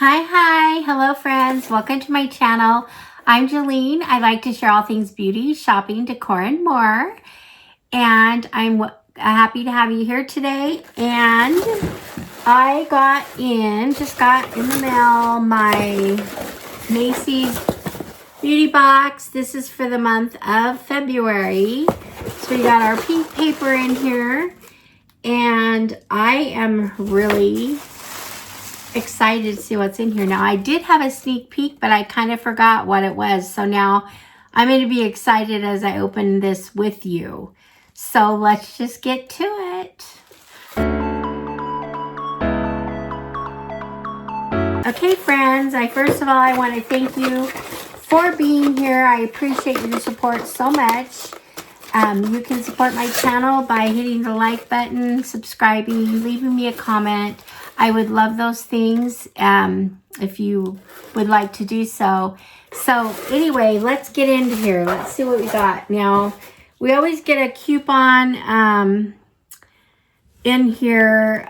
Hi, hello friends, welcome to my channel. I'm Jolene. I like to share all things beauty, shopping, decor, and more. And I'm happy to have you here today. And I just got in the mail my Macys Beauty Box. This is for the month of February. So we got our pink paper in here. And I am really excited to see what's in here. Now, I did have a sneak peek, but I kind of forgot what it was. So now I'm going to be excited as I open this with you. So let's just get to it. Okay, friends, first of all, I want to thank you for being here. I appreciate your support so much. You can support my channel by hitting the like button, subscribing, leaving me a comment. I would love those things if you would like to do so. So anyway, let's get into here. Let's see what we got. Now, we always get a coupon in here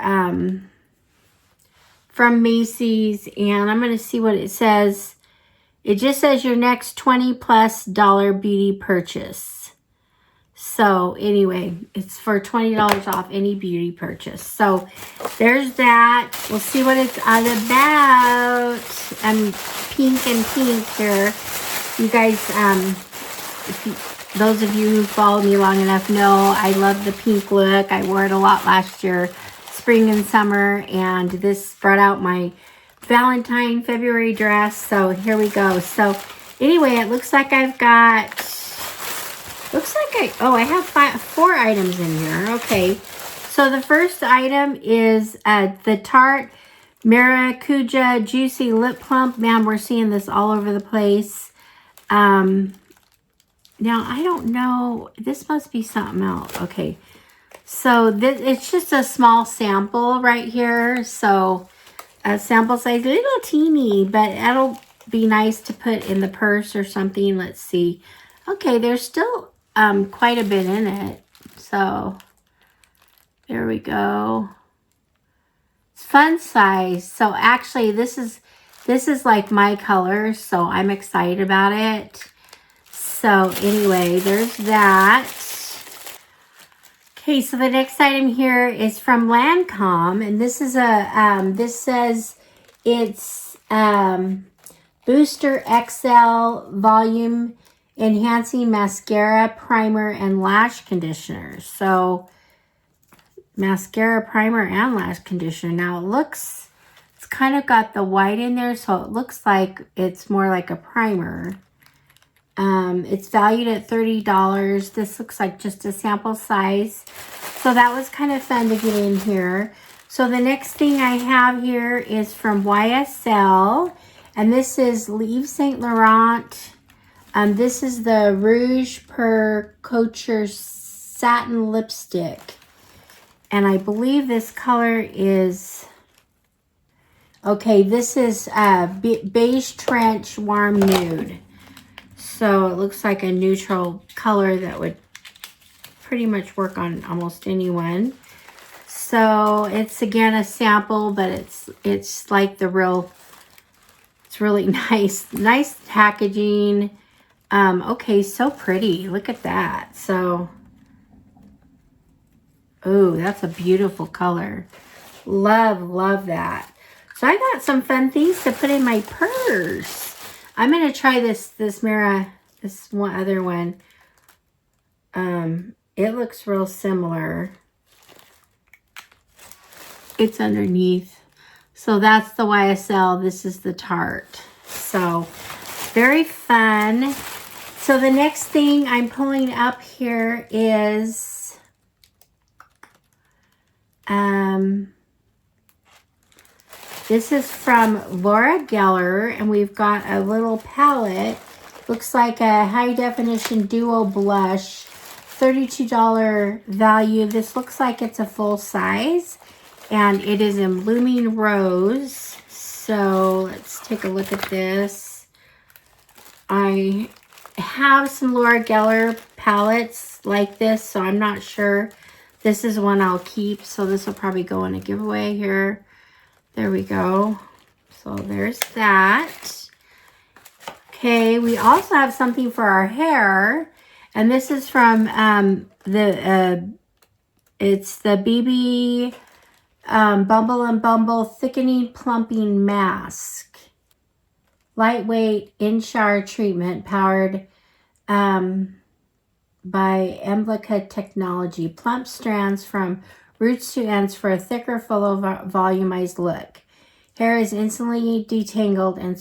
from Macys, and I'm going to see what it says. It just says your next $20+ beauty purchase. So anyway, it's for $20 off any beauty purchase. So there's that. We'll see what it's all about. I'm pink and pink here. You guys, those of you who follow me long enough know I love the pink look. I wore it a lot last year, spring and summer, and this brought out my Valentine February dress. So here we go. So anyway, it looks like I've got... I have 4 items in here. Okay, so the first item is the Tarte Maracuja Juicy Lip Plump. Man, we're seeing this all over the place. Now, I don't know. This must be something else. Okay, so it's just a small sample right here. So a sample size, a little teeny, but that'll be nice to put in the purse or something. Let's see. Okay, there's still quite a bit in it. So there we go. It's fun size. So actually this is like my color, so I'm excited about it. So anyway, there's that. Okay, so the next item here is from Lancome, and this is this says it's Booster XL Volume Enhancing Mascara, Primer, and Lash Conditioner. So, mascara, primer, and lash conditioner. Now, it's kind of got the white in there, so it looks like it's more like a primer. It's valued at $30. This looks like just a sample size. So, that was kind of fun to get in here. So, the next thing I have here is from YSL, and this is Yves Saint Laurent. This is the Rouge Per Couture Satin Lipstick. And I believe this color is... Okay, this is Beige Trench Warm Nude. So it looks like a neutral color that would pretty much work on almost anyone. So it's, again, a sample, but it's like the real... It's really nice. Nice packaging. Okay, so pretty. Look at that. So, oh, that's a beautiful color. Love that. So I got some fun things to put in my purse. I'm going to try this one other one. It looks real similar. It's underneath. So that's the YSL. This is the Tarte. So, very fun. So the next thing I'm pulling up here is this is from Laura Geller, and we've got a little palette. Looks like a high definition duo blush, $32 value. This looks like it's a full size, and it is in Blooming Rose. So let's take a look at this. I have some Laura Geller palettes like this, so I'm not sure. This is one I'll keep, so this will probably go in a giveaway here. There we go. So there's that. Okay, we also have something for our hair. And this is from it's the BB Bumble and Bumble Thickening Plumping Mask. Lightweight in-shower treatment powered by Emblica technology. Plump strands from roots to ends for a thicker, fuller, volumized look. Hair is instantly detangled and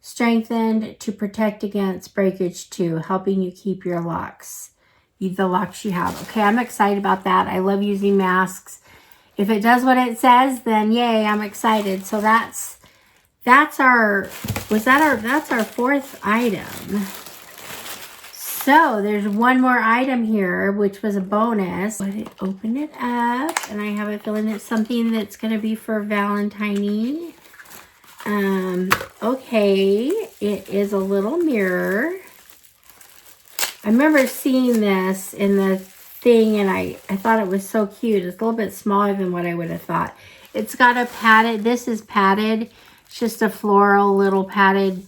strengthened to protect against breakage too, helping you keep your locks, the locks you have. Okay, I'm excited about that. I love using masks. If it does what it says, then yay, I'm excited. So that's our fourth item. So there's one more item here, which was a bonus. Open it up, and I have a feeling it's something that's going to be for Valentine. Okay, it is a little mirror. I remember seeing this in the thing, and I thought it was so cute. It's a little bit smaller than what I would have thought. It's got a padded, this is padded. It's just a floral little padded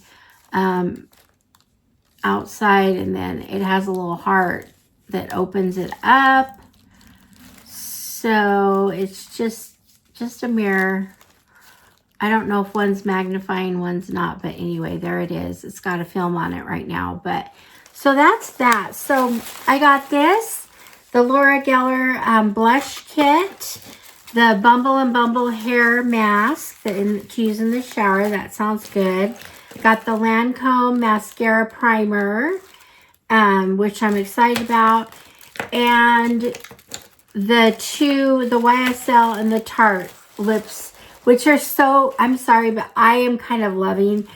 outside, and then it has a little heart that opens it up. So it's just a mirror. I don't know if one's magnifying, one's not, but anyway, there it is. It's got a film on it right now, but so that's that. So I got this, the Laura Geller blush kit, the Bumble and Bumble hair mask to use in the shower. That sounds good. Got the Lancome mascara primer, which I'm excited about, and the YSL and the Tarte lips, which are so, I'm sorry, but I am kind of loving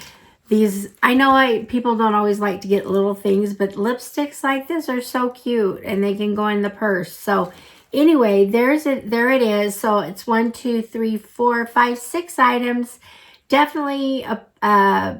these. I know people don't always like to get little things, but lipsticks like this are so cute, and they can go in the purse. So anyway, there it is. So it's 1, 2, 3, 4, 5, 6 items. Definitely a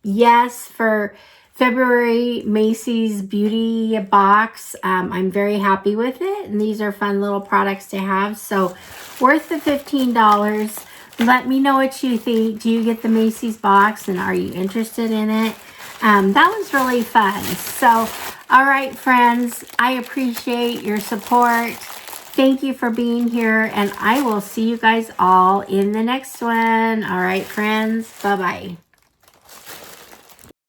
yes for February Macys Beauty Box. I'm very happy with it, and these are fun little products to have. So worth the $15. Let me know what you think. Do you get the Macys box, and are you interested in it? That was really fun. So, all right, friends, I appreciate your support. Thank you for being here, and I will see you guys all in the next one. All right, friends, bye-bye.